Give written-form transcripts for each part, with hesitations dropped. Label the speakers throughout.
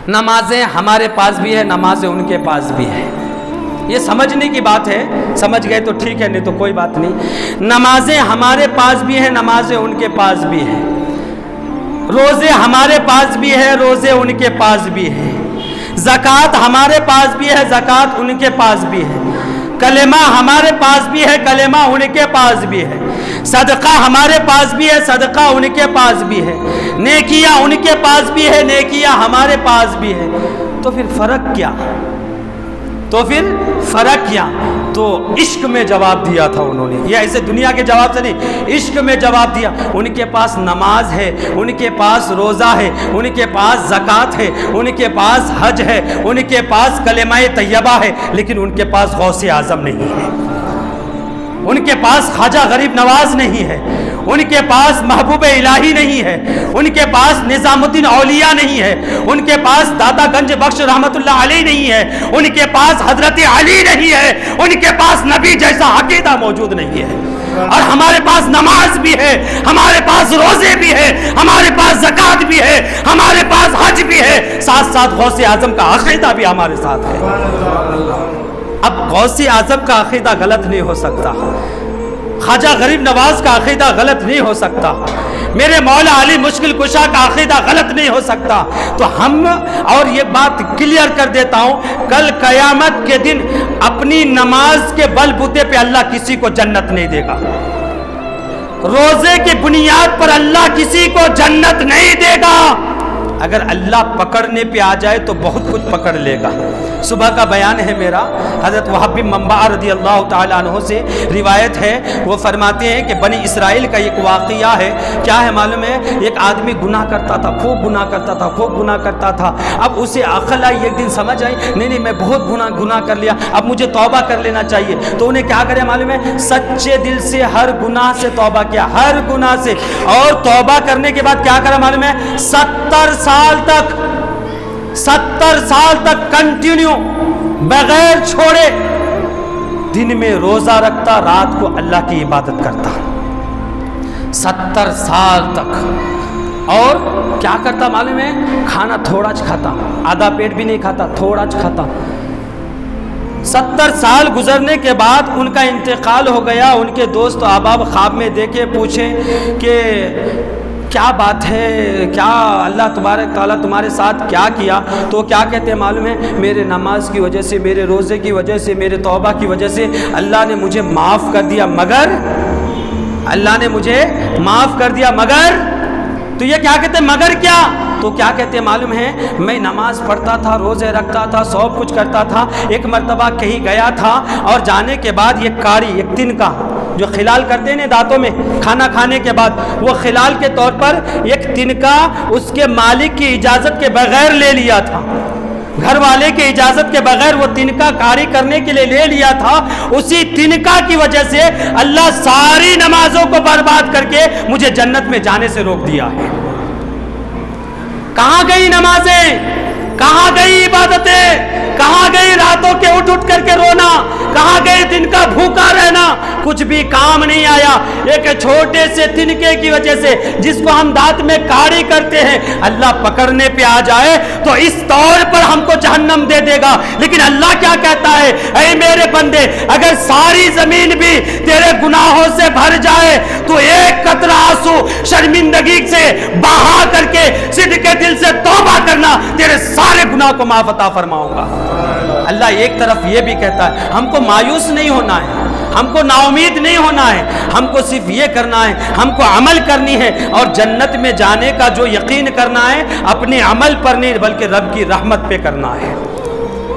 Speaker 1: نمازیں ہمارے پاس بھی ہے، نمازیں ان کے پاس بھی ہے. یہ سمجھنے کی بات ہے، سمجھ گئے تو ٹھیک ہے، نہیں تو کوئی بات نہیں. نمازیں ہمارے پاس بھی ہیں، نمازیں ان کے پاس بھی ہیں. روزے ہمارے پاس بھی ہے، روزے ان کے پاس بھی ہے. زکوٰۃ ہمارے پاس بھی ہے، زکوٰۃ ان کے پاس بھی ہے. کلمہ ہمارے پاس بھی ہے، کلمہ ان کے پاس بھی ہے. صدقہ ہمارے پاس بھی ہے، صدقہ ان کے پاس بھی ہے. نیکیاں ان کے پاس بھی ہے، نیکیاں ہمارے پاس بھی ہے. تو پھر فرق کیا؟ تو عشق میں جواب دیا تھا انہوں نے. یہ ایسے دنیا کے جواب سے نہیں، عشق میں جواب دیا. ان کے پاس نماز ہے، ان کے پاس روزہ ہے، ان کے پاس زکوٰۃ ہے، ان کے پاس حج ہے، ان کے پاس کلمہ طیبہ ہے، لیکن ان کے پاس غوث اعظم نہیں ہے، ان کے پاس خواجہ غریب نواز نہیں ہے، ان کے پاس محبوب الہی نہیں ہے، ان کے پاس نظام الدین اولیاء نہیں ہے، ان کے پاس داتا گنج بخش رحمت اللہ علیہ نہیں ہے، ان کے پاس حضرت علی نہیں ہے، ان کے پاس نبی جیسا عقیدہ موجود نہیں ہے. اور ہمارے پاس نماز بھی ہے، ہمارے پاس روزے بھی ہے، ہمارے پاس زکوٰۃ بھی ہے، ہمارے پاس حج بھی ہے، ساتھ ساتھ غوث اعظم کا عقیدہ بھی ہمارے ساتھ ہے. اب غوث اعظم کا عقیدہ غلط نہیں ہو سکتا، خواجہ غریب نواز کا عقیدہ غلط نہیں ہو سکتا، میرے مولا علی مشکل کشا کا عقیدہ غلط نہیں ہو سکتا. تو ہم، اور یہ بات کلیئر کر دیتا ہوں، کل قیامت کے دن اپنی نماز کے بل بوتے پہ اللہ کسی کو جنت نہیں دے گا، روزے کی بنیاد پر اللہ کسی کو جنت نہیں دے گا. اگر اللہ پکڑنے پہ آ جائے تو بہت کچھ پکڑ لے گا. صبح کا بیان ہے میرا، حضرت وہب بن منبع رضی اللہ تعالیٰ عنہ سے روایت ہے، وہ فرماتے ہیں کہ بنی اسرائیل کا ایک واقعہ ہے. کیا ہے معلوم ہے؟ ایک آدمی گناہ کرتا تھا، خوب گناہ کرتا تھا. اب اسے عقل آئی، ایک دن سمجھ آئی، نہیں میں بہت گناہ کر لیا، اب مجھے توبہ کر لینا چاہیے. تو انہیں کیا کرے معلوم ہے؟ سچے دل سے ہر گناہ سے توبہ کیا، ہر گناہ سے. اور توبہ کرنے کے بعد کیا کرا معلوم ہے؟ 70 سال تک کنٹینیو بغیر چھوڑے دن میں روزہ رکھتا، رات کو اللہ کی عبادت کرتا. 70 سال تک. اور کیا کرتا معلوم ہے؟ کھانا تھوڑا کھاتا، آدھا پیٹ بھی نہیں کھاتا، تھوڑا کھاتا. 70 سال گزرنے کے بعد ان کا انتقال ہو گیا. ان کے دوست احباب خواب میں دیکھے، پوچھے کہ کیا بات ہے، کیا اللہ تبارک تعالیٰ تمہارے ساتھ کیا کیا؟ تو کیا کہتے ہیں معلوم ہے؟ میرے نماز کی وجہ سے، میرے روزے کی وجہ سے، میرے توبہ کی وجہ سے اللہ نے مجھے معاف کر دیا، مگر اللہ نے مجھے معاف کر دیا مگر. تو یہ کیا کہتے ہیں مگر کیا؟ تو کیا کہتے ہیں معلوم ہے؟ میں نماز پڑھتا تھا، روزے رکھتا تھا، سب کچھ کرتا تھا. ایک مرتبہ کہیں گیا تھا اور جانے کے بعد یہ کاری، ایک تنکا جو خلال کرتے ہیں دانتوں میں کھانا کھانے کے بعد، وہ خلال کے طور پر ایک تنکا اس کے مالک کی اجازت کے بغیر لے لیا تھا. گھر والے کی اجازت کے بغیر وہ تنکا کاری کرنے کے لیے لے لیا تھا. اسی تنکا کی وجہ سے اللہ ساری نمازوں کو برباد کر کے مجھے جنت میں جانے سے روک دیا ہے. کہاں گئی نمازیں؟ کہاں گئی عبادتیں؟ کہاں گئی راتوں کے اٹھ کر کے رونا؟ کہاں گئے دن کا بھوکا رہنا؟ کچھ بھی کام نہیں آیا. ایک چھوٹے سے تنکے کی وجہ سے جس کو ہم دانت میں کاڑی کرتے ہیں، اللہ پکڑنے پہ آ جائے تو اس طور پر ہم کو جہنم دے دے گا. لیکن اللہ کیا کہتا ہے؟ اے میرے بندے، اگر ساری زمین بھی تیرے گناہوں سے بھر جائے تو ایک قطرہ آنسو شرمندگی سے بہا کر کے صدق کے دل سے توبہ کرنا، تیرے سارے گناہ کو معاف عطا فرماؤں گا. اللہ ایک طرف یہ بھی کہتا ہے ہم کو مایوس نہیں ہونا ہے، ہم کو نا امید نہیں ہونا ہے، ہم کو صرف یہ کرنا ہے، ہم کو عمل کرنی ہے اور جنت میں جانے کا جو یقین کرنا ہے اپنے عمل پر نہیں بلکہ رب کی رحمت پہ کرنا ہے.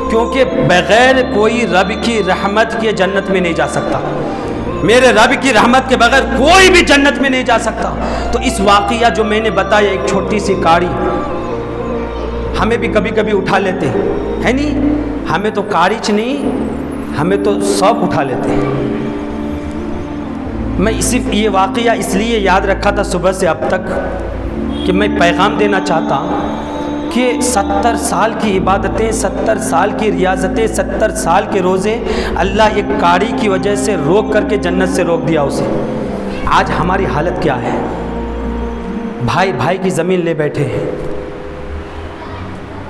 Speaker 1: کیونکہ بغیر کوئی رب کی رحمت کے جنت میں نہیں جا سکتا. میرے رب کی رحمت کے بغیر کوئی بھی جنت میں نہیں جا سکتا. تو اس واقعہ جو میں نے بتایا، ایک چھوٹی سی کاڑی ہمیں بھی کبھی کبھی اٹھا لیتے ہیں نہیں؟ ہمیں تو کاڑیچ نہیں، ہمیں تو سب اٹھا لیتے ہیں. میں صرف یہ واقعہ اس لیے یاد رکھا تھا صبح سے اب تک کہ میں پیغام دینا چاہتا کہ 70 سال کی عبادتیں، 70 سال کی ریاضتیں، 70 سال کے روزے اللہ ایک کاڑی کی وجہ سے روک کر کے جنت سے روک دیا اسے. آج ہماری حالت کیا ہے؟ بھائی بھائی کی زمین لے بیٹھے ہیں،